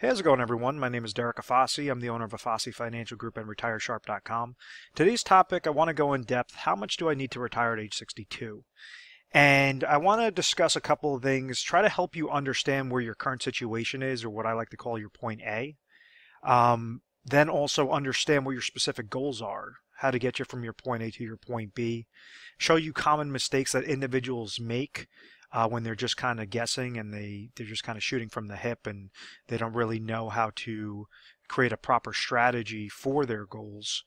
Hey, how's it going, everyone? My name is Derek Afasi. I'm the owner of Afasi Financial Group and RetireSharp.com. Today's topic, I want to go in depth. How much do I need to retire at age 62? And I want to discuss a couple of things, try to help you understand where your current situation is, or what I like to call your point A. Then also understand what your specific goals are, how to get you from your point A to your point B, show you common mistakes that individuals make when they're just kind of guessing and they're just kind of shooting from the hip and they don't really know how to create a proper strategy for their goals,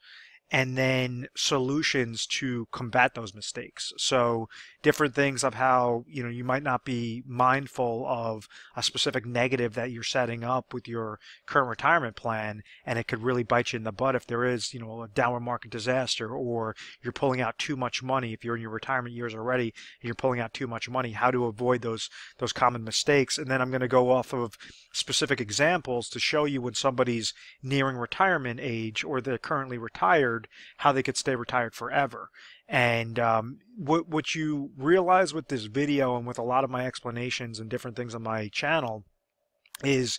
and then solutions to combat those mistakes. So different things of how, you might not be mindful of a specific negative that you're setting up with your current retirement plan, and it could really bite you in the butt if there is, a downward market disaster, or you're pulling out too much money. If you're in your retirement years already and you're pulling out too much money, how to avoid those common mistakes. And then I'm going to go off of specific examples to show you when somebody's nearing retirement age or they're currently retired, how they could stay retired forever. And what you realize with this video and with a lot of my explanations and different things on my channel is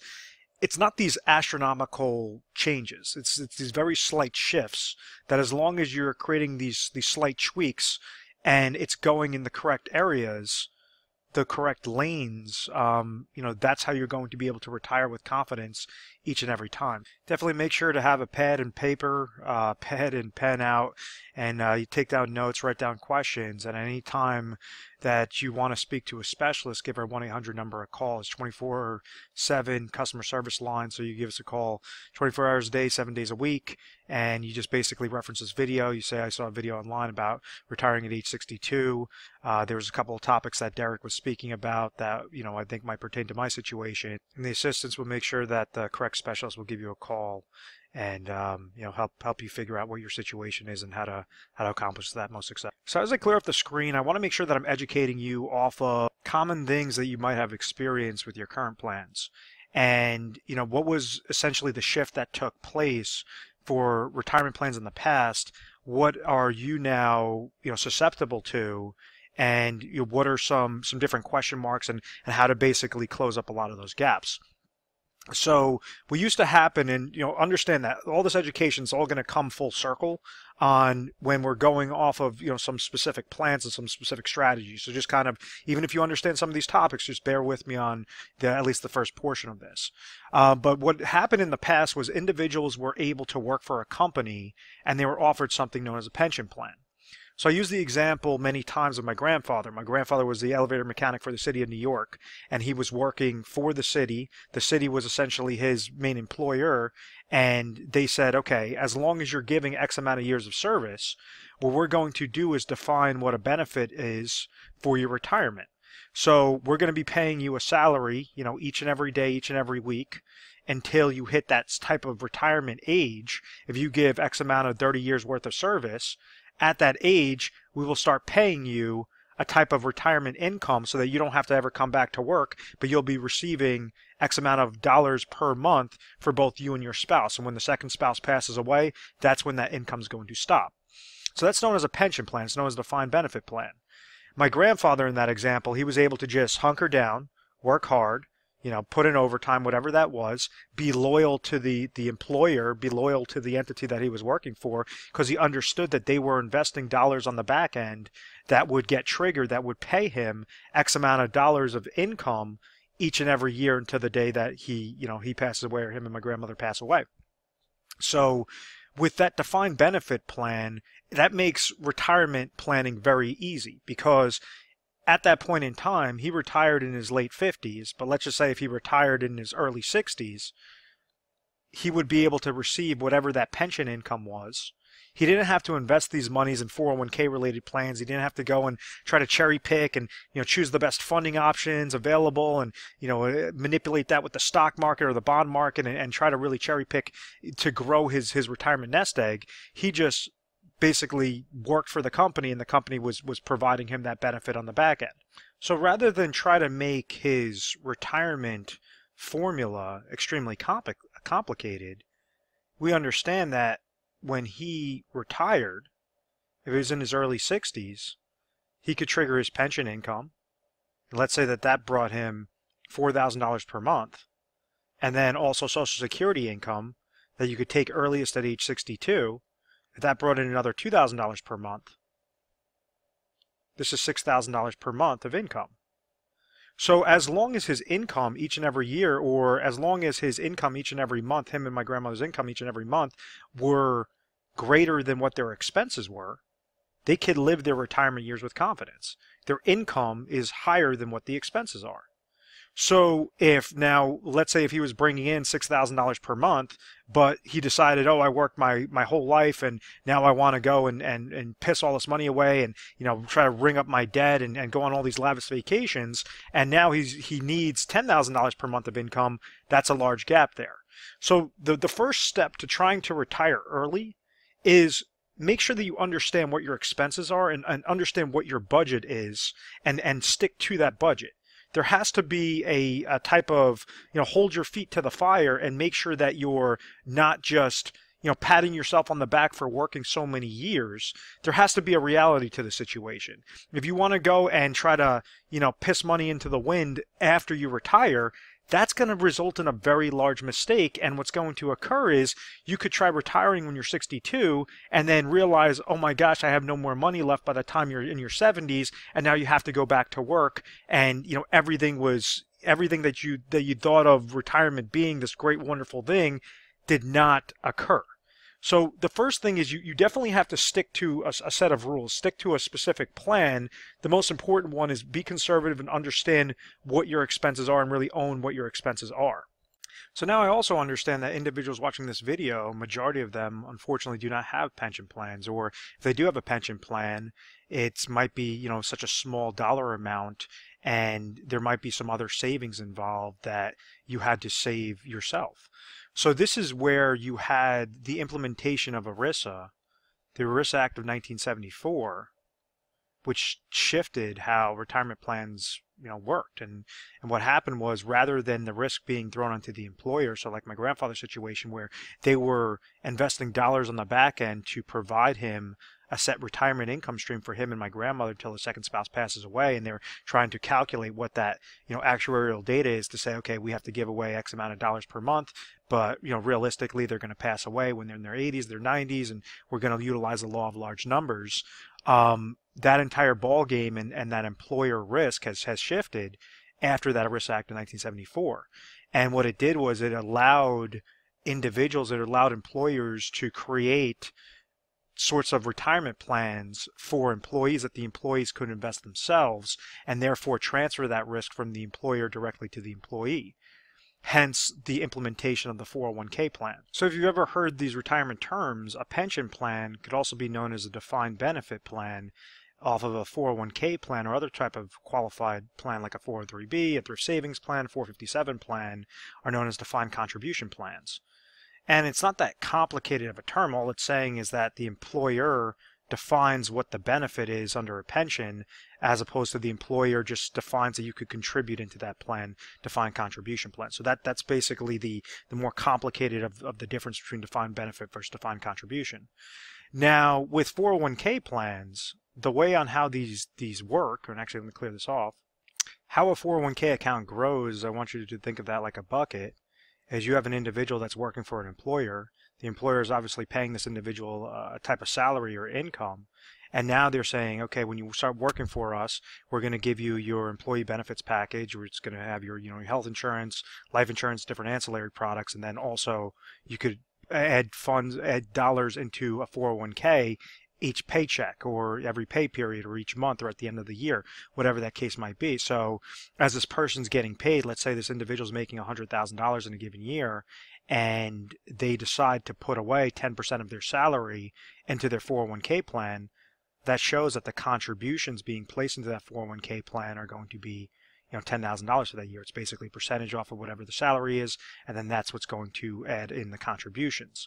it's not these astronomical changes. It's these very slight shifts that, as long as you're creating these slight tweaks and it's going in the correct areas, the correct lanes, that's how you're going to be able to retire with confidence each and every time. Definitely make sure to have a pad and paper, pad and pen out, and you take down notes, write down questions. At any time that you want to speak to a specialist, give our 1-800 number a call. It's 24/7 customer service line, so you give us a call 24 hours a day, 7 days a week, and you just basically reference this video. You say, I saw a video online about retiring at age 62. There was a couple of topics that Derek was speaking about that I think might pertain to my situation, and the assistants will make sure that the correct specialist will give you a call and help you figure out what your situation is and how to accomplish that most success. So as I clear up the screen, I want to make sure that I'm educating you off of common things that you might have experienced with your current plans, and what was essentially the shift that took place for retirement plans in the past. What are you now susceptible to, and what are some different question marks, and how to basically close up a lot of those gaps. So what used to happen, and understand that all this education is all going to come full circle on when we're going off of some specific plans and some specific strategies. So just kind of, even if you understand some of these topics, just bear with me on at least the first portion of this. But what happened in the past was individuals were able to work for a company and they were offered something known as a pension plan. So I use the example many times of my grandfather. My grandfather was the elevator mechanic for the city of New York, and he was working for the city. The city was essentially his main employer, and they said, okay, as long as you're giving X amount of years of service, what we're going to do is define what a benefit is for your retirement. So we're going to be paying you a salary, each and every day, each and every week, until you hit that type of retirement age. If you give X amount of 30 years worth of service, at that age, we will start paying you a type of retirement income so that you don't have to ever come back to work, but you'll be receiving X amount of dollars per month for both you and your spouse. And when the second spouse passes away, that's when that income is going to stop. So that's known as a pension plan. It's known as a defined benefit plan. My grandfather in that example, he was able to just hunker down, work hard, put in overtime, whatever that was, be loyal to the employer, be loyal to the entity that he was working for, because he understood that they were investing dollars on the back end that would get triggered, that would pay him X amount of dollars of income each and every year until the day that he passes away, or him and my grandmother pass away. So with that defined benefit plan, that makes retirement planning very easy, because at that point in time, he retired in his late 50s, but let's just say if he retired in his early 60s, he would be able to receive whatever that pension income was. He didn't have to invest these monies in 401k related plans. He didn't have to go and try to cherry pick and choose the best funding options available and manipulate that with the stock market or the bond market and try to really cherry pick to grow his retirement nest egg. He just basically worked for the company, and the company was providing him that benefit on the back end. So rather than try to make his retirement formula extremely complicated, we understand that when he retired, if he was in his early 60s, he could trigger his pension income. And let's say that brought him $4,000 per month. and then also Social Security income that you could take earliest at age 62, if that brought in another $2,000 per month, this is $6,000 per month of income. So as long as his income each and every year, or as long as his income each and every month, him and my grandmother's income each and every month, were greater than what their expenses were, they could live their retirement years with confidence. Their income is higher than what the expenses are. So if now, let's say if he was bringing in $6,000 per month, but he decided, oh, I worked my whole life and now I want to go and piss all this money away and, you know, try to ring up my debt and go on all these lavish vacations, and now he needs $10,000 per month of income, that's a large gap there. So the first step to trying to retire early is make sure that you understand what your expenses are and understand what your budget is, and stick to that budget. There has to be a type of, you know, hold your feet to the fire and make sure that you're not just, you know, patting yourself on the back for working so many years. There has to be a reality to the situation. If you want to go and try to, you know, piss money into the wind after you retire, that's going to result in a very large mistake. And what's going to occur is you could try retiring when you're 62 and then realize, oh my gosh, I have no more money left by the time you're in your 70s, and now you have to go back to work, and you know everything that you thought of retirement being this great wonderful thing did not occur. So the first thing is you definitely have to stick to a set of rules, stick to a specific plan. The most important one is be conservative and understand what your expenses are and really own what your expenses are. So now I also understand that individuals watching this video, majority of them unfortunately do not have pension plans, or if they do have a pension plan, it might be, you know, such a small dollar amount, and there might be some other savings involved that you had to save yourself. So this is where you had the implementation of ERISA, the ERISA Act of 1974, which shifted how retirement plans, you know, worked. And what happened was, rather than the risk being thrown onto the employer, so like my grandfather's situation where they were investing dollars on the back end to provide him a set retirement income stream for him and my grandmother until the second spouse passes away, and they're trying to calculate what that, you know, actuarial data is to say, okay, we have to give away X amount of dollars per month, but you know, realistically they're going to pass away when they're in their 80s, their 90s, and we're going to utilize the law of large numbers. That entire ball game and that employer risk has shifted after that ERISA Act of 1974. And what it did was it allowed individuals, it allowed employers to create sorts of retirement plans for employees that the employees could invest themselves, and therefore transfer that risk from the employer directly to the employee. Hence the implementation of the 401k plan. So if you've ever heard these retirement terms, a pension plan could also be known as a defined benefit plan off of a 401k plan or other type of qualified plan like a 403b, a thrift savings plan, 457 plan, are known as defined contribution plans. And it's not that complicated of a term. All it's saying is that the employer defines what the benefit is under a pension, as opposed to the employer just defines that you could contribute into that plan, defined contribution plan. So that's basically the more complicated of the difference between defined benefit versus defined contribution. Now, with 401k plans, the way on how these work, and actually let me clear this off, how a 401k account grows, I want you to think of that like a bucket. As you have an individual that's working for an employer, the employer is obviously paying this individual a type of salary or income, and now they're saying, okay, when you start working for us, we're going to give you your employee benefits package, where it's going to have your, you know, your health insurance, life insurance, different ancillary products, and then also you could add dollars into a 401k each paycheck or every pay period or each month or at the end of the year, whatever that case might be. So as this person's getting paid, let's say this individual's making $100,000 in a given year, and they decide to put away 10% of their salary into their 401k plan, that shows that the contributions being placed into that 401k plan are going to be, you know, $10,000 for that year. It's basically a percentage off of whatever the salary is, and then that's what's going to add in the contributions.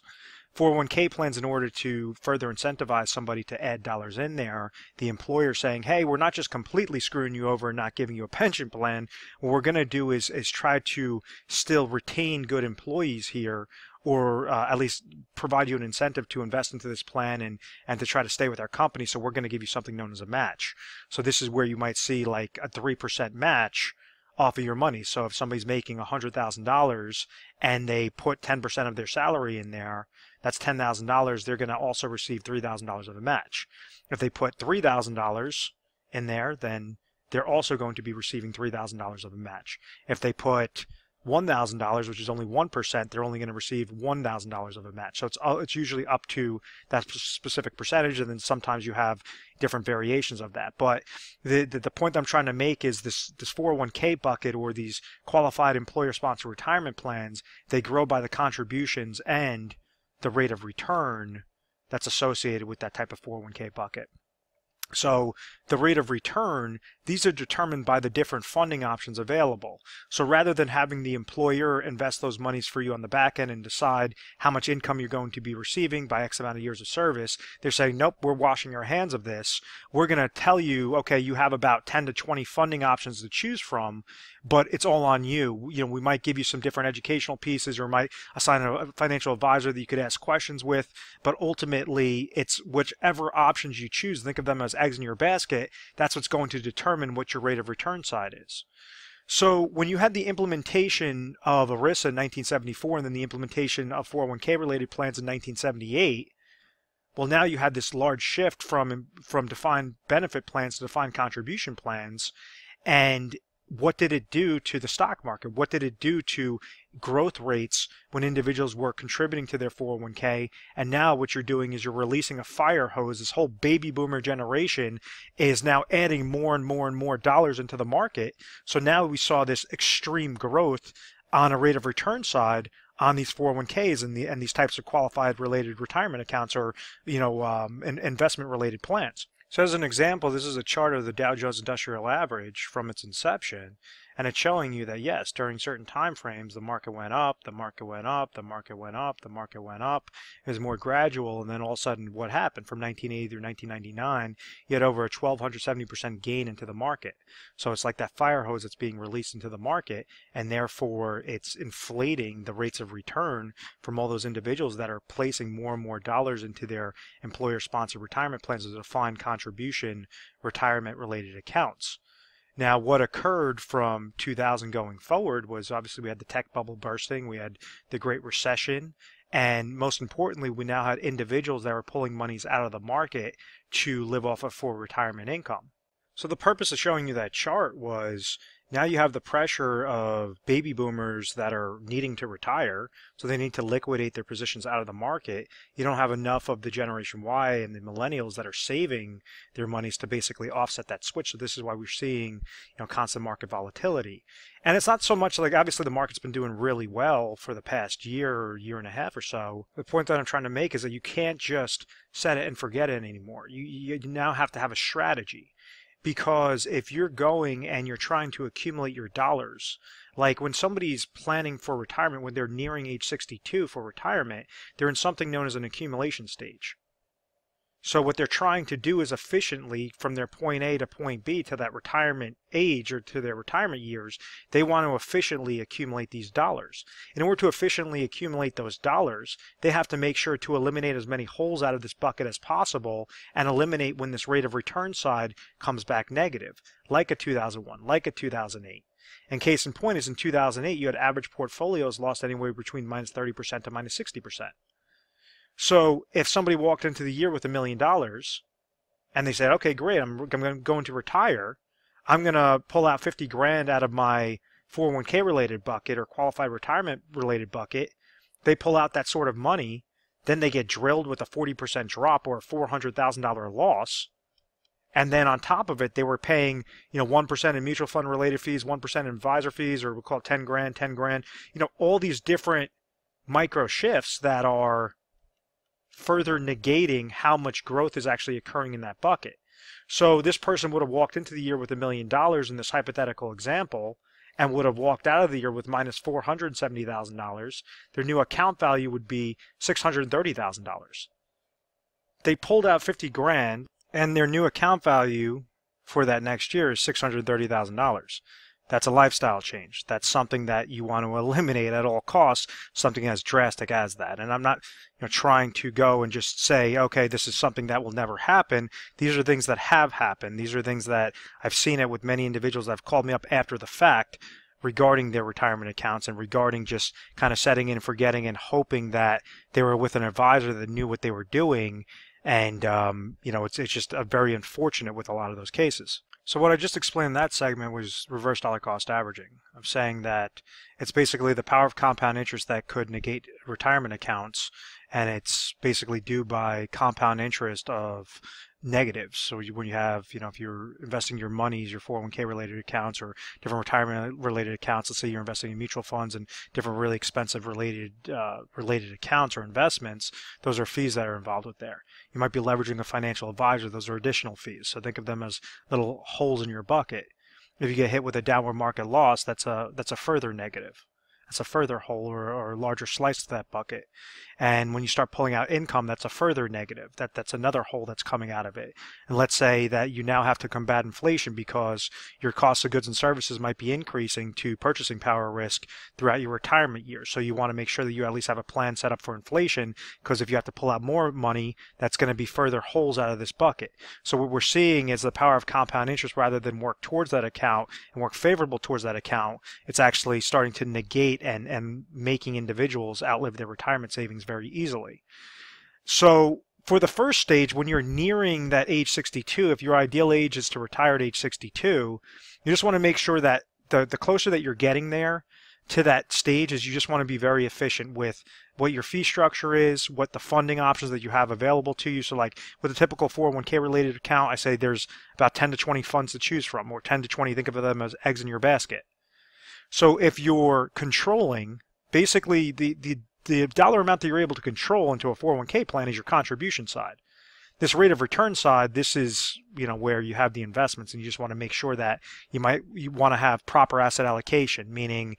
401k plans, in order to further incentivize somebody to add dollars in there, the employer saying, hey, we're not just completely screwing you over and not giving you a pension plan. What we're going to do is try to still retain good employees here, or at least provide you an incentive to invest into this plan and to try to stay with our company. So we're going to give you something known as a match. So this is where you might see like a 3% match off of your money. So if somebody's making $100,000 and they put 10% of their salary in there, that's $10,000. They're going to also receive $3,000 of a match. If they put $3,000 in there, then they're also going to be receiving $3,000 of a match. If they put $1,000, which is only 1%, they're only going to receive $1,000 of a match. So it's usually up to that specific percentage, and then sometimes you have different variations of that. But the point I'm trying to make is this 401k bucket, or these qualified employer-sponsored retirement plans, they grow by the contributions and the rate of return that's associated with that type of 401k bucket. So the rate of return, these are determined by the different funding options available. So rather than having the employer invest those monies for you on the back end and decide how much income you're going to be receiving by X amount of years of service, they're saying, nope, we're washing our hands of this. We're going to tell you, okay, you have about 10 to 20 funding options to choose from, but it's all on you. You know, we might give you some different educational pieces, or might assign a financial advisor that you could ask questions with, but ultimately it's whichever options you choose. Think of them as eggs in your basket. That's what's going to determine what your rate of return side is. So when you had the implementation of ERISA in 1974 and then the implementation of 401k related plans in 1978, well, now you had this large shift from defined benefit plans to defined contribution plans. And what did it do to the stock market? What did it do to growth rates when individuals were contributing to their 401k? And now what you're doing is you're releasing a fire hose. This whole baby boomer generation is now adding more and more and more dollars into the market. So now we saw this extreme growth on a rate of return side on these 401ks and these types of qualified related retirement accounts, or investment related plans. So as an example, this is a chart of the Dow Jones Industrial Average from its inception, and it's showing you that yes, during certain time frames the market went up, the market went up, the market went up, the market went up. It was more gradual, and then all of a sudden what happened from 1980 through 1999, you had over a 1,270% gain into the market. So it's like that fire hose that's being released into the market, and therefore it's inflating the rates of return from all those individuals that are placing more and more dollars into their employer-sponsored retirement plans as a defined contribution retirement related accounts. Now, what occurred from 2000 going forward was obviously we had the tech bubble bursting, we had the Great Recession, and most importantly, we now had individuals that were pulling monies out of the market to live off of for retirement income. So the purpose of showing you that chart was now you have the pressure of baby boomers that are needing to retire, so they need to liquidate their positions out of the market. You don't have enough of the Generation Y and the millennials that are saving their monies to basically offset that switch. So this is why we're seeing, constant market volatility. And it's not so much like, obviously the market's been doing really well for the past year or year and a half or so. The point that I'm trying to make is that you can't just set it and forget it anymore. You now have to have a strategy. Because if you're going and you're trying to accumulate your dollars, like when somebody's planning for retirement, when they're nearing age 62 for retirement, they're in something known as an accumulation stage. So what they're trying to do is efficiently, from their point A to point B to that retirement age or to their retirement years, they want to efficiently accumulate these dollars. In order to efficiently accumulate those dollars, they have to make sure to eliminate as many holes out of this bucket as possible and eliminate when this rate of return side comes back negative, like a 2001, like a 2008. And case in point is in 2008, you had average portfolios lost anywhere between minus 30% to minus 60%. So if somebody walked into the year with $1 million and they said, okay, great, I'm going to retire, I'm going to pull out 50 grand out of my 401k related bucket or qualified retirement related bucket, they pull out that sort of money, then they get drilled with a 40% drop or a $400,000 loss. And then on top of it, they were paying, 1% in mutual fund related fees, 1% in advisor fees, or we'll call it 10 grand, all these different micro shifts that are further negating how much growth is actually occurring in that bucket. So this person would have walked into the year with $1 million in this hypothetical example and would have walked out of the year with minus $470,000. Their new account value would be $630,000. They pulled out 50 grand and their new account value for that next year is $630,000. That's a lifestyle change. That's something that you want to eliminate at all costs, something as drastic as that. And I'm not trying to go and just say, okay, this is something that will never happen. These are things that have happened. These are things that I've seen it with many individuals that have called me up after the fact regarding their retirement accounts and regarding just kind of setting in and forgetting and hoping that they were with an advisor that knew what they were doing. And, it's just very unfortunate with a lot of those cases. So what I just explained in that segment was reverse dollar cost averaging. I'm saying that it's basically the power of compound interest that could negate retirement accounts, and it's basically due by compound interest of negatives. So when you have, if you're investing your monies, your 401k related accounts or different retirement related accounts, let's say you're investing in mutual funds and different really expensive related accounts or investments, those are fees that are involved with there. You might be leveraging a financial advisor, those are additional fees. So think of them as little holes in your bucket. If you get hit with a downward market loss, that's a further negative. That's a further hole or a larger slice to that bucket. And when you start pulling out income, that's a further negative. That's another hole that's coming out of it. And let's say that you now have to combat inflation because your cost of goods and services might be increasing to purchasing power risk throughout your retirement years. So you want to make sure that you at least have a plan set up for inflation, because if you have to pull out more money, that's going to be further holes out of this bucket. So what we're seeing is the power of compound interest. Rather than work towards that account and work favorable towards that account, it's actually starting to negate and making individuals outlive their retirement savings very easily. So for the first stage, when you're nearing that age 62, if your ideal age is to retire at age 62, you just want to make sure that the closer that you're getting there to that stage is you just want to be very efficient with what your fee structure is, what the funding options that you have available to you. So like with a typical 401k related account, I say there's about 10 to 20 funds to choose from, or 10 to 20, think of them as eggs in your basket. So if you're controlling, basically the dollar amount that you're able to control into a 401k plan is your contribution side. This rate of return side, this is where you have the investments, and you just want to make sure that you want to have proper asset allocation, meaning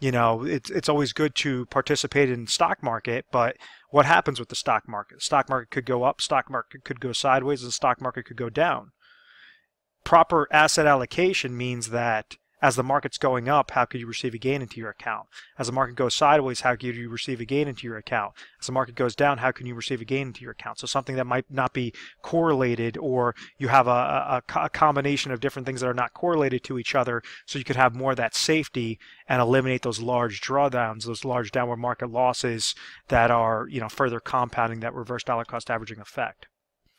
it's always good to participate in the stock market, but what happens with the stock market? The stock market could go up, stock market could go sideways, the stock market could go down. Proper asset allocation means that as the market's going up, how could you receive a gain into your account? As the market goes sideways, how could you receive a gain into your account? As the market goes down, how can you receive a gain into your account? So something that might not be correlated, or you have a combination of different things that are not correlated to each other, so you could have more of that safety and eliminate those large drawdowns, those large downward market losses that are further compounding that reverse dollar cost averaging effect.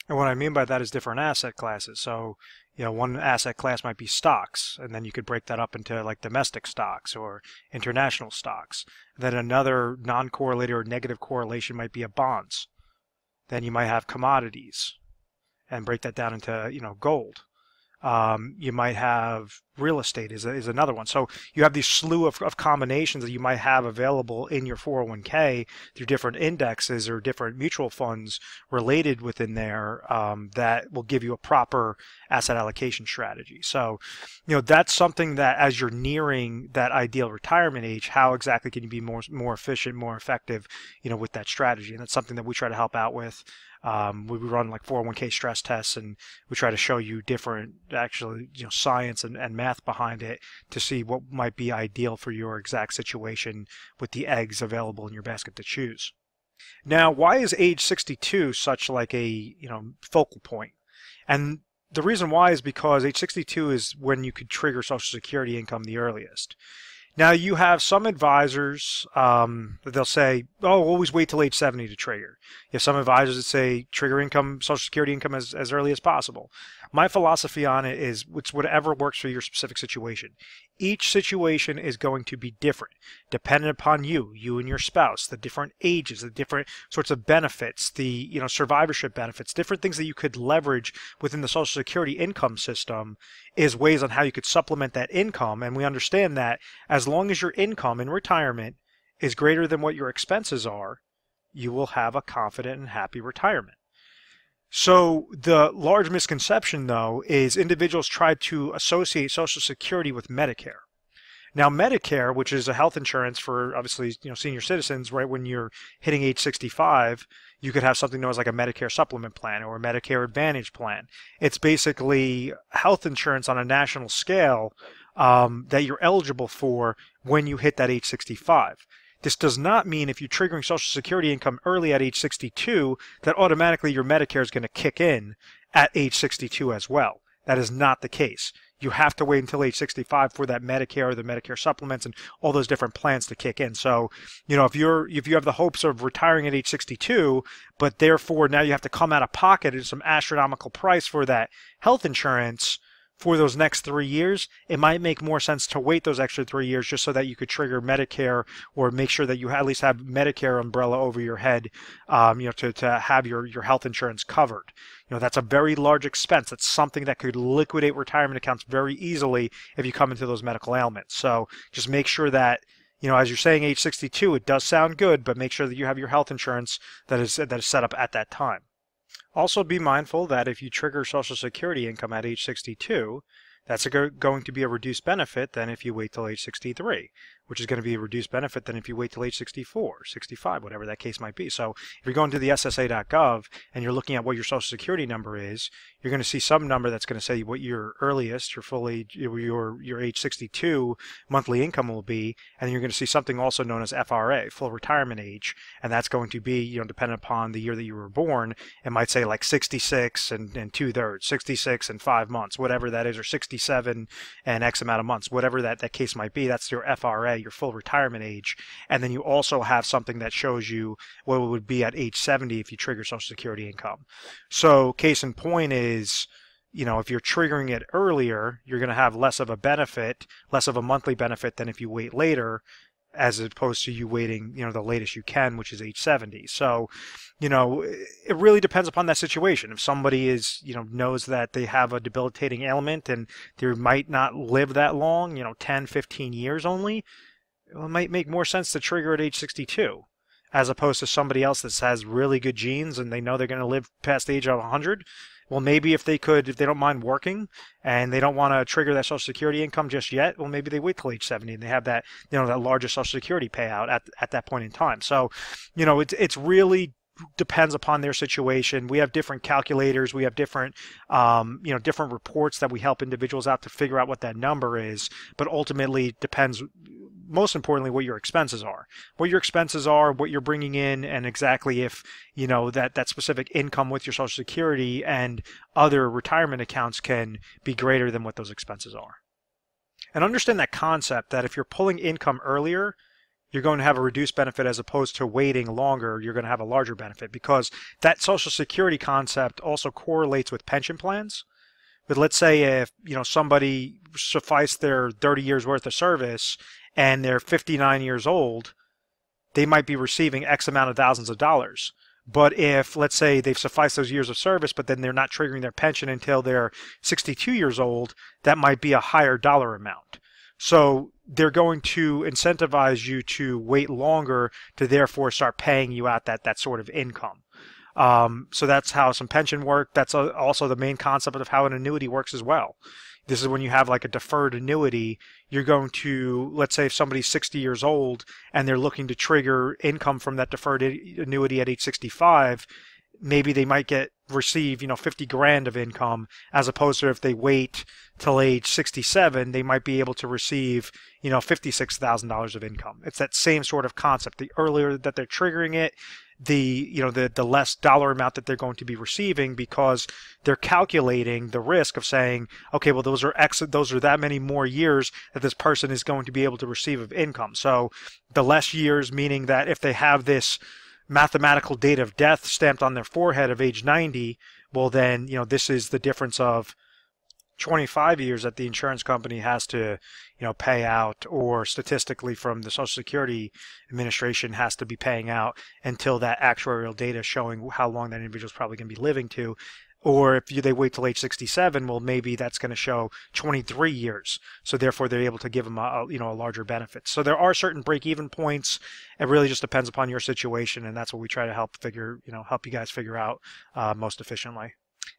And what I mean by that is different asset classes. So one asset class might be stocks, and then you could break that up into like domestic stocks or international stocks. Then another non-correlated or negative correlation might be bonds. Then you might have commodities, and break that down into gold. You might have real estate is another one. So you have these slew of combinations that you might have available in your 401k through different indexes or different mutual funds related within there that will give you a proper asset allocation strategy. So that's something that as you're nearing that ideal retirement age, how exactly can you be more efficient, more effective with that strategy? And that's something that we try to help out with. We run like 401k stress tests, and we try to show you different science and math behind it to see what might be ideal for your exact situation with the eggs available in your basket to choose. Now, why is age 62 such like a focal point? And the reason why is because age 62 is when you could trigger Social Security income the earliest. Now, you have some advisors that they'll say, oh, always wait till age 70 to trigger. You have some advisors that say trigger income, Social Security income as early as possible. My philosophy on it is it's whatever works for your specific situation. Each situation is going to be different, dependent upon you and your spouse, the different ages, the different sorts of benefits, the survivorship benefits, different things that you could leverage within the Social Security income system is ways on how you could supplement that income. And we understand that as long as your income in retirement is greater than what your expenses are, you will have a confident and happy retirement. So the large misconception, though, is individuals try to associate Social Security with Medicare. Now, Medicare, which is a health insurance for obviously senior citizens, right when you're hitting age 65, you could have something known as like a Medicare supplement plan or a Medicare Advantage plan. It's basically health insurance on a national scale that you're eligible for when you hit that age 65. This does not mean if you're triggering Social Security income early at age 62 that automatically your Medicare is going to kick in at age 62 as well. That is not the case. You have to wait until age 65 for that Medicare, the Medicare supplements, and all those different plans to kick in. So, if you have the hopes of retiring at age 62, but therefore now you have to come out of pocket at some astronomical price for that health insurance for those next 3 years, it might make more sense to wait those extra 3 years just so that you could trigger Medicare or make sure that you at least have Medicare umbrella over your head, to have your health insurance covered. That's a very large expense. That's something that could liquidate retirement accounts very easily if you come into those medical ailments. So just make sure that, as you're saying age 62, it does sound good, but make sure that you have your health insurance that is set up at that time. Also be mindful that if you trigger Social Security income at age 62, that's going to be a reduced benefit than if you wait till age 63, which is going to be a reduced benefit than if you wait till age 64, 65, whatever that case might be. So if you're going to the SSA.gov and you're looking at what your Social Security number is, you're going to see some number that's going to say what your earliest, your age 62 monthly income will be, and then you're going to see something also known as FRA, full retirement age, and that's going to be, dependent upon the year that you were born. It might say like 66 and 2/3, 66 and 5 months, whatever that is, or 67 and X amount of months, whatever that case might be. That's your FRA, your full retirement age. And then you also have something that shows you what it would be at age 70 if you trigger Social Security income. So case in point is, if you're triggering it earlier, you're going to have less of a benefit, less of a monthly benefit than if you wait later, as opposed to you waiting, the latest you can, which is age 70. So, it really depends upon that situation. If somebody is, knows that they have a debilitating ailment and they might not live that long, 10, 15 years only, it might make more sense to trigger at age 62, as opposed to somebody else that has really good genes and they know they're going to live past the age of 100. Well, maybe if they don't mind working and they don't want to trigger that Social Security income just yet, well, maybe they wait till age 70 and they have that, that larger Social Security payout at that point in time. So, it's really depends upon their situation. We have different calculators. We have different, different reports that we help individuals out to figure out what that number is. But ultimately, it depends, most importantly, what your expenses are. What your expenses are, what you're bringing in, and exactly if, that specific income with your Social Security and other retirement accounts can be greater than what those expenses are. And understand that concept that if you're pulling income earlier, you're going to have a reduced benefit as opposed to waiting longer, you're going to have a larger benefit, because that Social Security concept also correlates with pension plans. But let's say if, somebody sufficed their 30 years worth of service and they're 59 years old, they might be receiving X amount of thousands of dollars. But if, let's say, they've sufficed those years of service, but then they're not triggering their pension until they're 62 years old, that might be a higher dollar amount. So they're going to incentivize you to wait longer to therefore start paying you out that sort of income. So that's how some pension work. That's also the main concept of how an annuity works as well. This is when you have like a deferred annuity. You're going to, let's say if somebody's 60 years old and they're looking to trigger income from that deferred annuity at age 65, maybe they might receive 50 grand of income, as opposed to if they wait till age 67, they might be able to receive $56,000 of income. It's that same sort of concept. The earlier that they're triggering it, the less dollar amount that they're going to be receiving, because they're calculating the risk of saying, okay, well, those are that many more years that this person is going to be able to receive of income. So the less years, meaning that if they have this mathematical date of death stamped on their forehead of age 90, well then, this is the difference of 25 years that the insurance company has to, pay out, or statistically from the Social Security Administration has to be paying out until that actuarial data showing how long that individual is probably going to be living to. Or if they wait till age 67, well, maybe that's going to show 23 years. So therefore, they're able to give them a larger benefit. So there are certain break-even points. It really just depends upon your situation, and that's what we try to help you guys figure out most efficiently.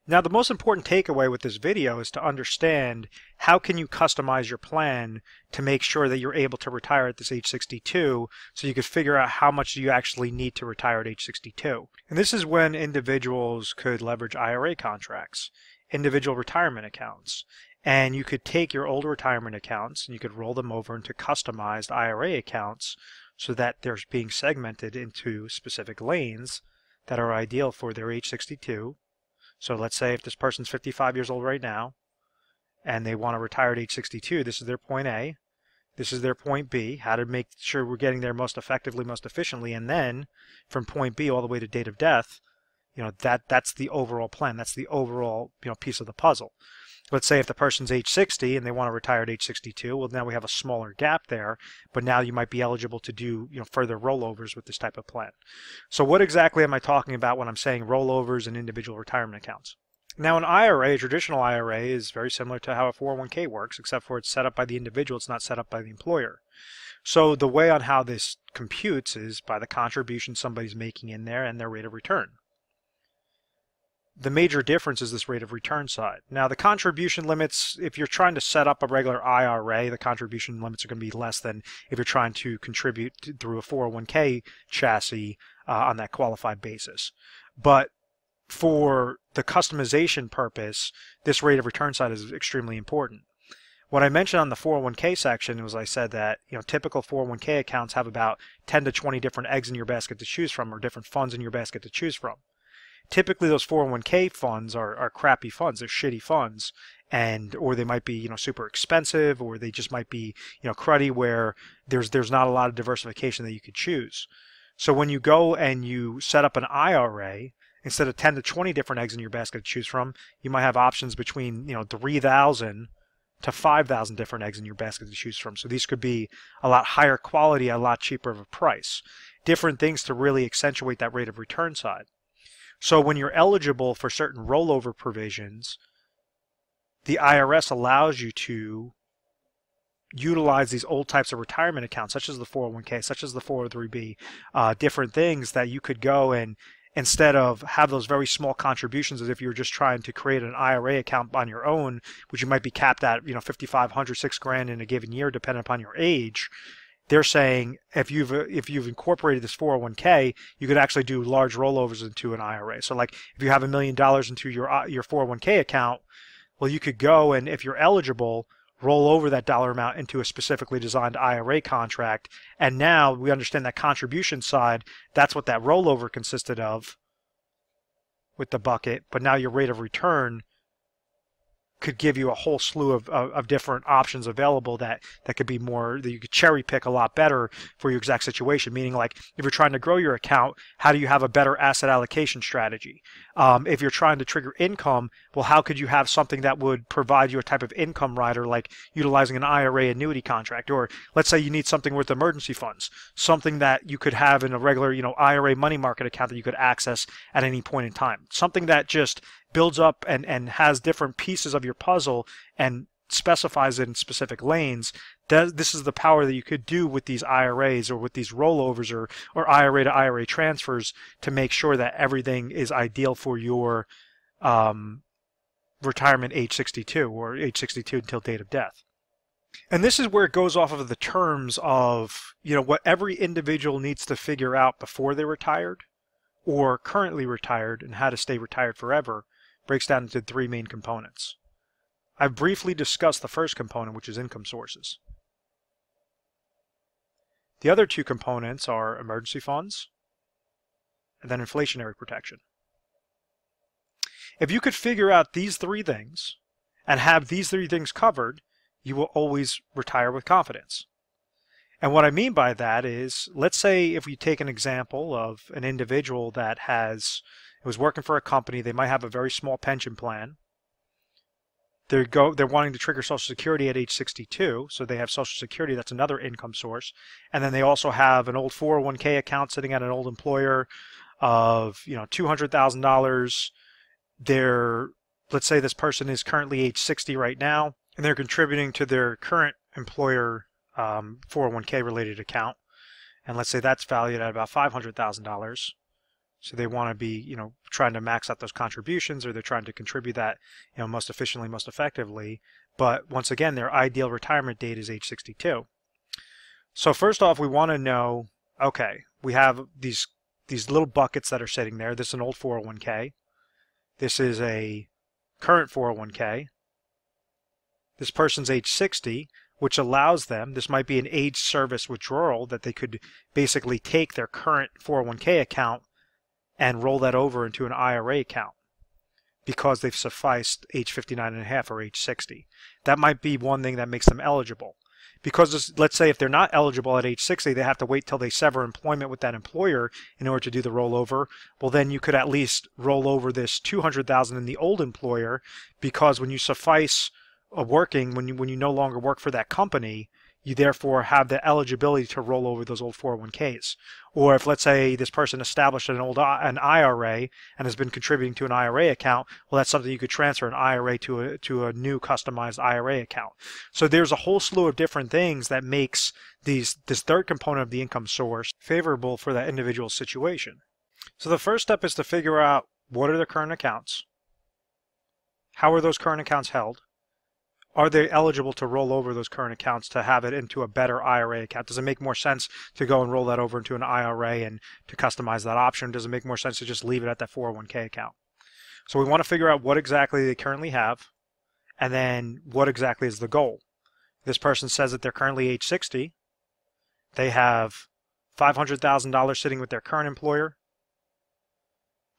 Now, the most important takeaway with this video is to understand how can you customize your plan to make sure that you're able to retire at this age 62, so you can figure out how much you actually need to retire at age 62. And this is when individuals could leverage IRA contracts, individual retirement accounts, And you could take your old retirement accounts and you could roll them over into customized IRA accounts so that they're being segmented into specific lanes that are ideal for their age 62. So let's say if this person's 55 years old right now and they want to retire at age 62, this is their point A, this is their point B, how to make sure we're getting there most effectively, most efficiently, and then from point B all the way to date of death, that's the overall plan. That's the overall piece of the puzzle. Let's say if the person's age 60 and they want to retire at age 62, well, now we have a smaller gap there, but now you might be eligible to do further rollovers with this type of plan. So what exactly am I talking about when I'm saying rollovers and individual retirement accounts? Now an IRA, a traditional IRA, is very similar to how a 401k works, except for it's set up by the individual, it's not set up by the employer. So the way on how this computes is by the contribution somebody's making in there and their rate of return. The major difference is this rate of return side. Now the contribution limits, if you're trying to set up a regular IRA, the contribution limits are going to be less than if you're trying to contribute through a 401k chassis on that qualified basis. But for the customization purpose, this rate of return side is extremely important. What I mentioned on the 401k section was I said that typical 401k accounts have about 10 to 20 different eggs in your basket to choose from, or different funds in your basket to choose from. Typically those 401k funds are crappy funds, they're shitty funds, or they might be super expensive, or they just might be cruddy where there's not a lot of diversification that you could choose. So when you go and you set up an IRA, instead of 10 to 20 different eggs in your basket to choose from, you might have options between 3,000 to 5,000 different eggs in your basket to choose from. So these could be a lot higher quality, a lot cheaper of a price. Different things to really accentuate that rate of return side. So when you're eligible for certain rollover provisions, the IRS allows you to utilize these old types of retirement accounts, such as the 401k, such as the 403b, different things that you could go and instead of have those very small contributions as if you're just trying to create an IRA account on your own, which you might be capped at $5,500, $6,000 in a given year, depending upon your age. They're saying if you've incorporated this 401k, you could actually do large rollovers into an IRA. So like if you have $1 million into your 401k account, well, you could go and if you're eligible, roll over that dollar amount into a specifically designed IRA contract. And now we understand that contribution side, that's what that rollover consisted of with the bucket. But now your rate of return could give you a whole slew of different options available that could be more, that you could cherry pick a lot better for your exact situation. Meaning like if you're trying to grow your account, how do you have a better asset allocation strategy? If you're trying to trigger income, well, how could you have something that would provide you a type of income rider, like utilizing an IRA annuity contract? Or let's say you need something with emergency funds, something that you could have in a regular, IRA money market account that you could access at any point in time. Something that just builds up and has different pieces of your puzzle and specifies it in specific lanes. This is the power that you could do with these IRAs or with these rollovers or IRA to IRA transfers to make sure that everything is ideal for your retirement age 62 or age 62 until date of death. And this is where it goes off of the terms of what every individual needs to figure out before they're retired or currently retired and how to stay retired forever. Breaks down into three main components. I've briefly discussed the first component, which is income sources. The other two components are emergency funds and then inflationary protection. If you could figure out these three things and have these three things covered, you will always retire with confidence. And what I mean by that is, let's say if we take an example of an individual that was working for a company, they might have a very small pension plan. They're wanting to trigger Social Security at age 62, so they have Social Security, that's another income source. And then they also have an old 401k account sitting at an old employer of $200,000. Let's say this person is currently age 60 right now, and they're contributing to their current employer 401k related account. And let's say that's valued at about $500,000. So they want to be, trying to max out those contributions, or they're trying to contribute that, most efficiently, most effectively. But once again, their ideal retirement date is age 62. So first off, we want to know, okay, we have these little buckets that are sitting there. This is an old 401k. This is a current 401k. this person's age 60, which allows them, this might be an age service withdrawal, that they could basically take their current 401k account and roll that over into an IRA account because they've sufficed age 59 and a half or age 60. That might be one thing that makes them eligible. Because let's say if they're not eligible at age 60, they have to wait till they sever employment with that employer in order to do the rollover. Well, then you could at least roll over this $200,000 in the old employer, because when you suffice working, when you no longer work for that company, you therefore have the eligibility to roll over those old 401ks. Or if, let's say, this person established an IRA and has been contributing to an IRA account, well, that's something you could transfer an IRA to a new customized IRA account. So there's a whole slew of different things that makes this third component of the income source favorable for that individual situation. So the first step is to figure out what are the current accounts, how are those current accounts held, are they eligible to roll over those current accounts to have it into a better IRA account? Does it make more sense to go and roll that over into an IRA and to customize that option? Does it make more sense to just leave it at that 401k account? So we want to figure out what exactly they currently have, and then what exactly is the goal. This person says that they're currently age 60. They have $500,000 sitting with their current employer.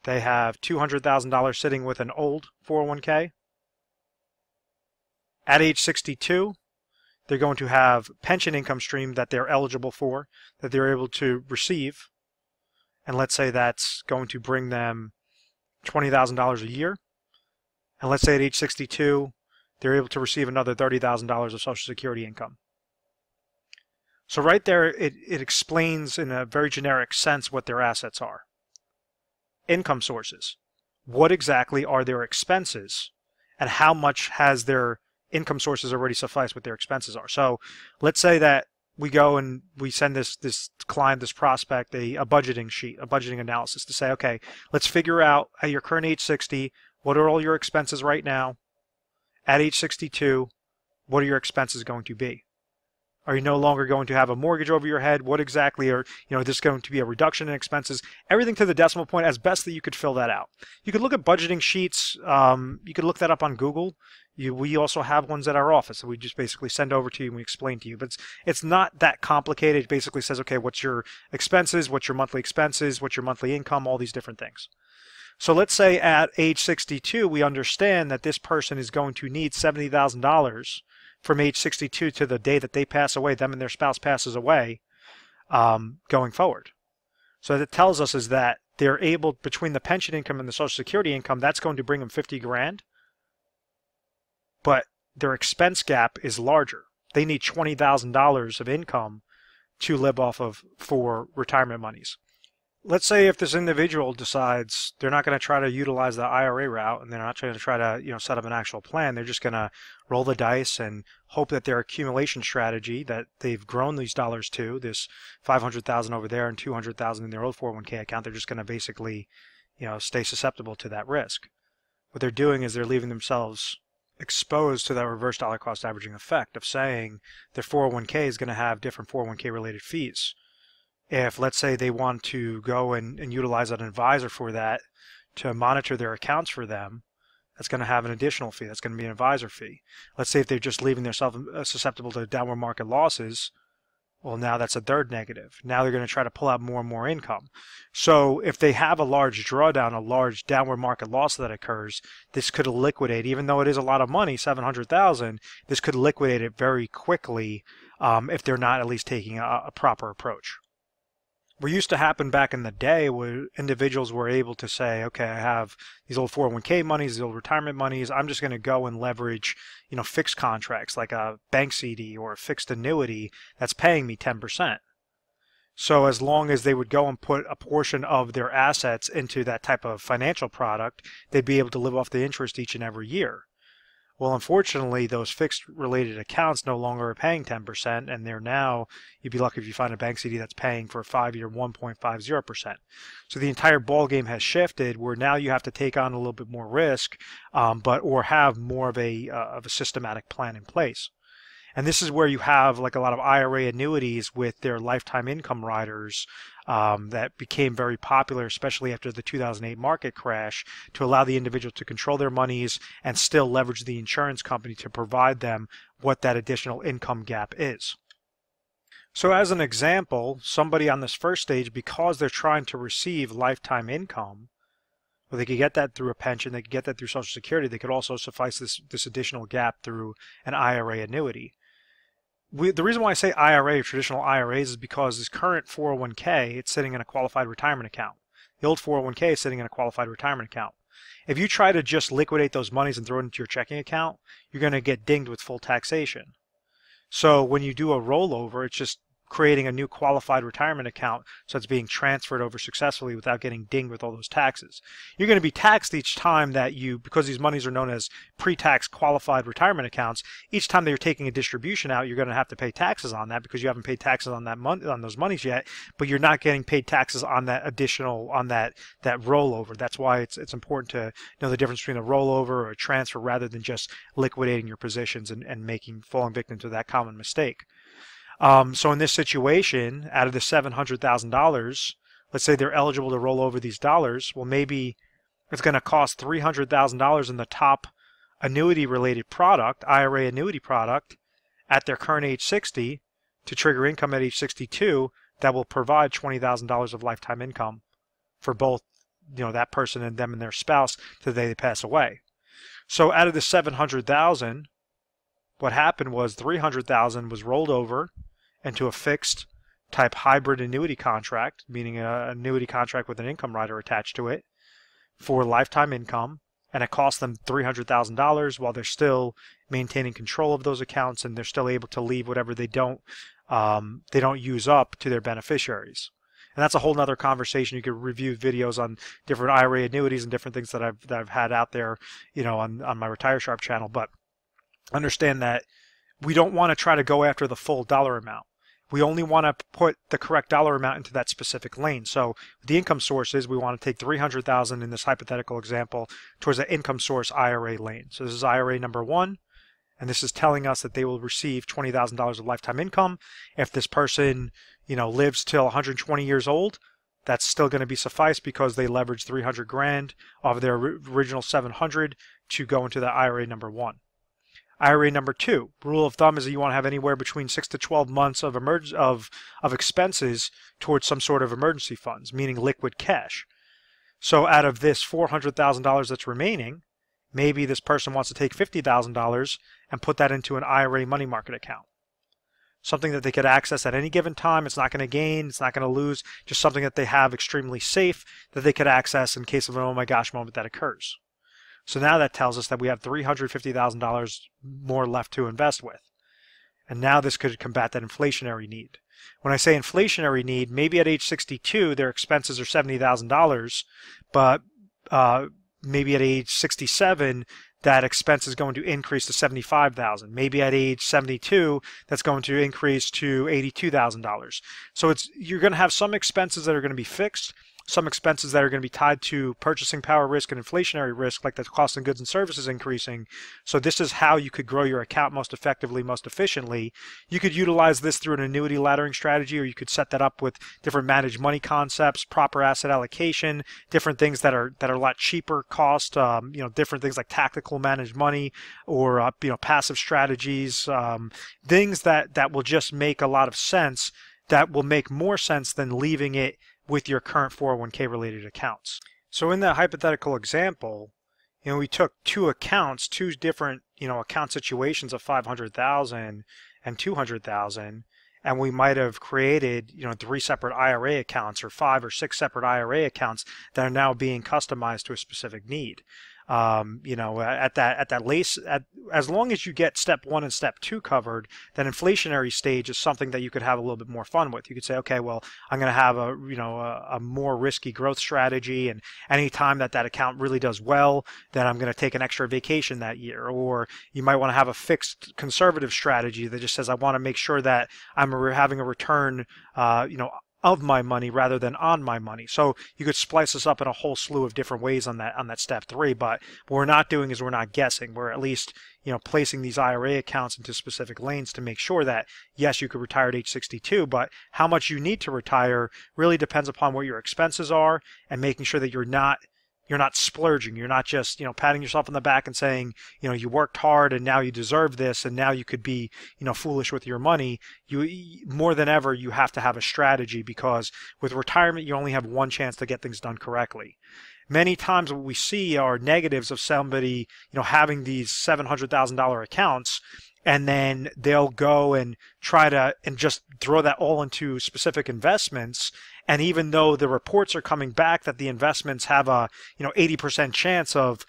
They have $200,000 sitting with an old 401k. At age 62, they're going to have pension income stream that they're eligible for, that they're able to receive. And let's say that's going to bring them $20,000 a year. And let's say at age 62, they're able to receive another $30,000 of Social Security income. So right there, it explains in a very generic sense what their assets are. Income sources. What exactly are their expenses? And how much has their income sources already suffice what their expenses are? So let's say that we go and we send this client, this prospect, a budgeting sheet, a budgeting analysis to say, okay, let's figure out at your current age 60, what are all your expenses right now? At age 62, what are your expenses going to be? Are you no longer going to have a mortgage over your head? What exactly are, this going to be a reduction in expenses? Everything to the decimal point as best that you could fill that out. You could look at budgeting sheets. You could look that up on Google. We also have ones at our office that we just basically send over to you and we explain to you. But it's not that complicated. It basically says, okay, what's your expenses? What's your monthly expenses? What's your monthly income? All these different things. So let's say at age 62, we understand that this person is going to need $70,000 from age 62 to the day that they pass away, them and their spouse passes away, going forward. So what it tells us is that they're able, between the pension income and the Social Security income, that's going to bring them 50 grand. But their expense gap is larger. They need $20,000 of income to live off of for retirement monies. Let's say if this individual decides they're not going to try to utilize the IRA route and they're not going to try to set up an actual plan, they're just going to roll the dice and hope that their accumulation strategy that they've grown these dollars to, this $500,000 over there and $200,000 in their old 401k account, they're just going to basically stay susceptible to that risk. What they're doing is they're leaving themselves exposed to that reverse dollar cost averaging effect of saying their 401k is going to have different 401k related fees. If, let's say, they want to go and utilize an advisor for that to monitor their accounts for them, that's going to have an additional fee. That's going to be an advisor fee. Let's say if they're just leaving themselves susceptible to downward market losses, well, now that's a third negative. Now they're going to try to pull out more and more income. So if they have a large drawdown, a large downward market loss that occurs, this could liquidate, even though it is a lot of money, $700,000, this could liquidate it very quickly if they're not at least taking a proper approach. What used to happen back in the day where individuals were able to say, okay, I have these old 401k monies, these old retirement monies, I'm just going to go and leverage, fixed contracts like a bank CD or a fixed annuity that's paying me 10%. So as long as they would go and put a portion of their assets into that type of financial product, they'd be able to live off the interest each and every year. Well, unfortunately, those fixed related accounts no longer are paying 10%, and they're now, you'd be lucky if you find a bank CD that's paying for a 5-year 1.50%. So the entire ball game has shifted where now you have to take on a little bit more risk, or have more of a systematic plan in place. And this is where you have like a lot of IRA annuities with their lifetime income riders that became very popular, especially after the 2008 market crash, to allow the individual to control their monies and still leverage the insurance company to provide them what that additional income gap is. So as an example, somebody on this first stage, because they're trying to receive lifetime income, well, they could get that through a pension, they could get that through Social Security, they could also suffice this additional gap through an IRA annuity. The reason why I say IRA, or traditional IRAs, is because this current 401k, it's sitting in a qualified retirement account. The old 401k is sitting in a qualified retirement account. If you try to just liquidate those monies and throw it into your checking account, you're going to get dinged with full taxation. So when you do a rollover, it's just creating a new qualified retirement account, so it's being transferred over successfully without getting dinged with all those taxes. You're going to be taxed each time that because these monies are known as pre-tax qualified retirement accounts, each time that you're taking a distribution out, you're going to have to pay taxes on that because you haven't paid taxes on that on those monies yet, but you're not getting paid taxes on that additional, on that rollover. That's why it's important to know the difference between a rollover or a transfer rather than just liquidating your positions and falling victim to that common mistake. So in this situation, out of the $700,000, let's say they're eligible to roll over these dollars. Well, maybe it's going to cost $300,000 in the top annuity-related product, IRA annuity product, at their current age 60 to trigger income at age 62 that will provide $20,000 of lifetime income for both, that person and them and their spouse to the day they pass away. So out of the $700,000, what happened was $300,000 was rolled over into a fixed type hybrid annuity contract, meaning an annuity contract with an income rider attached to it for lifetime income, and it cost them $300,000 while they're still maintaining control of those accounts and they're still able to leave whatever they don't use up to their beneficiaries. And that's a whole nother conversation. You could review videos on different IRA annuities and different things that I've had out there, on my Retire Sharp channel. But understand that we don't want to try to go after the full dollar amount. We only want to put the correct dollar amount into that specific lane. So the income sources, we want to take $300,000 in this hypothetical example towards the income source IRA lane. So this is IRA number 1, and this is telling us that they will receive $20,000 of lifetime income. If this person, lives till 120 years old, that's still going to be suffice because they leveraged $300,000 off of their original $700 to go into the IRA number 1. IRA number 2, rule of thumb is that you want to have anywhere between 6 to 12 months of expenses towards some sort of emergency funds, meaning liquid cash. So out of this $400,000 that's remaining, maybe this person wants to take $50,000 and put that into an IRA money market account. Something that they could access at any given time. It's not going to gain, it's not going to lose, just something that they have extremely safe that they could access in case of an oh my gosh moment that occurs. So now that tells us that we have $350,000 more left to invest with. And now this could combat that inflationary need. When I say inflationary need, maybe at age 62 their expenses are $70,000, but maybe at age 67 that expense is going to increase to $75,000. Maybe at age 72 that's going to increase to $82,000. So you're going to have some expenses that are going to be fixed, some expenses that are going to be tied to purchasing power risk and inflationary risk, like the cost of goods and services increasing. So this is how you could grow your account most effectively, most efficiently. You could utilize this through an annuity laddering strategy, or you could set that up with different managed money concepts, proper asset allocation, different things that are a lot cheaper cost, different things like tactical managed money or passive strategies, things that will just make a lot of sense, that will make more sense than leaving it with your current 401k related accounts. So in that hypothetical example, we took two different, account situations of 500,000 and 200,000, and we might have created, 3 separate IRA accounts or 5 or 6 separate IRA accounts that are now being customized to a specific need. As long as you get step 1 and step 2 covered, that inflationary stage is something that you could have a little bit more fun with. You could say, okay, well, I'm going to have a more risky growth strategy, and any time that account really does well, then I'm going to take an extra vacation that year. Or you might want to have a fixed conservative strategy that just says, I want to make sure that I'm having a return, of my money rather than on my money. So you could splice this up in a whole slew of different ways on that step 3, but what we're not doing is we're not guessing. We're at least, placing these IRA accounts into specific lanes to make sure that, yes, you could retire at age 62, but how much you need to retire really depends upon what your expenses are, and making sure that you're not splurging. You're not just, patting yourself on the back and saying, you worked hard and now you deserve this and now you could be, foolish with your money. You, more than ever, you have to have a strategy, because with retirement, you only have one chance to get things done correctly. Many times what we see are negatives of somebody, having these $700,000 accounts, and then they'll go and try to just throw that all into specific investments. And even though the reports are coming back that the investments have a 80% chance of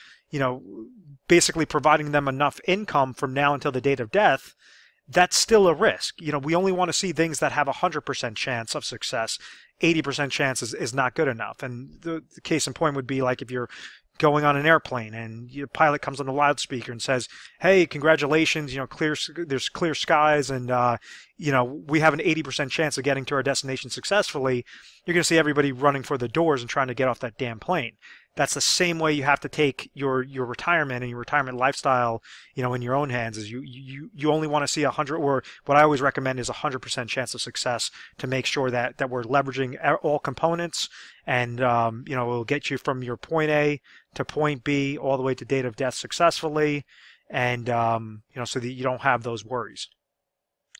basically providing them enough income from now until the date of death, that's still a risk. We only want to see things that have a 100% chance of success. 80% chance is not good enough. And the case in point would be like if you're going on an airplane and your pilot comes on the loudspeaker and says, "Hey, congratulations, there's clear skies and we have an 80% chance of getting to our destination successfully." You're going to see everybody running for the doors and trying to get off that damn plane. That's the same way you have to take your retirement and your retirement lifestyle, in your own hands. Is you only want to see 100, or what I always recommend is 100% chance of success, to make sure that we're leveraging all components, and it'll get you from your point A to point B all the way to date of death successfully, and so that you don't have those worries.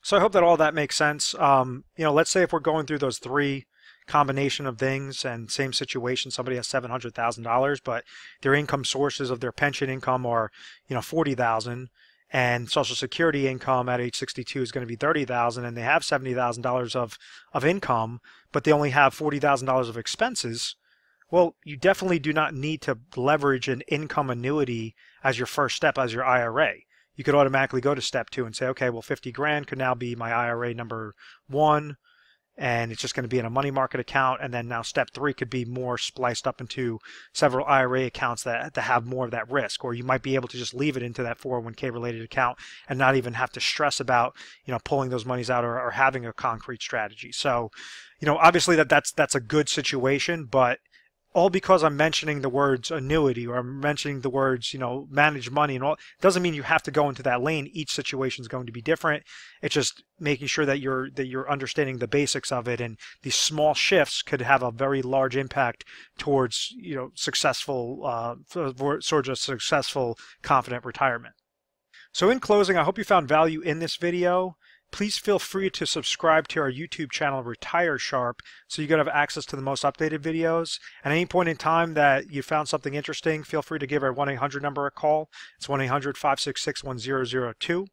So I hope that all that makes sense. Let's say if we're going through those 3 combination of things, and same situation, somebody has $700,000, but their income sources of their pension income are $40,000, and Social Security income at age 62 is going to be $30,000, and they have $70,000 of income, but they only have $40,000 of expenses. Well, you definitely do not need to leverage an income annuity as your first step as your IRA. You could automatically go to step 2 and say, okay, well, 50 grand could now be my IRA number 1, and it's just going to be in a money market account. And then now step 3 could be more spliced up into several IRA accounts that have more of that risk. Or you might be able to just leave it into that 401k related account and not even have to stress about, pulling those monies out or having a concrete strategy. So, obviously that's a good situation, but all because I'm mentioning the words annuity, or I'm mentioning the words, manage money and all, doesn't mean you have to go into that lane. Each situation is going to be different. It's just making sure that you're understanding the basics of it, and these small shifts could have a very large impact towards, successful, sort of successful, confident retirement. So in closing, I hope you found value in this video. Please feel free to subscribe to our YouTube channel, Retire Sharp, so you can have access to the most updated videos. At any point in time that you found something interesting, feel free to give our 1-800 number a call. It's 1-800-566-1002.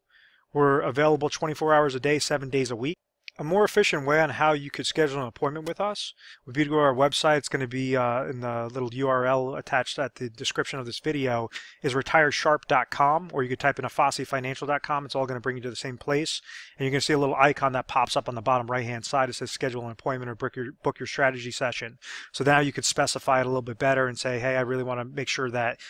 We're available 24 hours a day, 7 days a week. A more efficient way on how you could schedule an appointment with us would be to go to our website. It's going to be in the little URL attached at the description of this video, is retiresharp.com, or you could type in afassifinancial.com. It's all going to bring you to the same place. And you're going to see a little icon that pops up on the bottom right-hand side. It says schedule an appointment or book your strategy session. So now you could specify it a little bit better and say, hey, I really want to make sure that,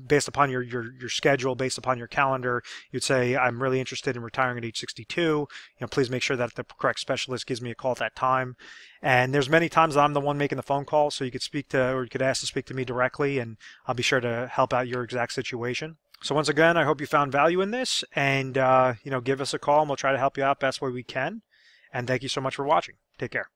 based upon your schedule, based upon your calendar, you'd say, I'm really interested in retiring at age 62. Please make sure that the correct specialist gives me a call at that time. And there's many times that I'm the one making the phone call, so you could you could ask to speak to me directly, and I'll be sure to help out your exact situation. So once again, I hope you found value in this, and give us a call and we'll try to help you out best way we can. And thank you so much for watching. Take care.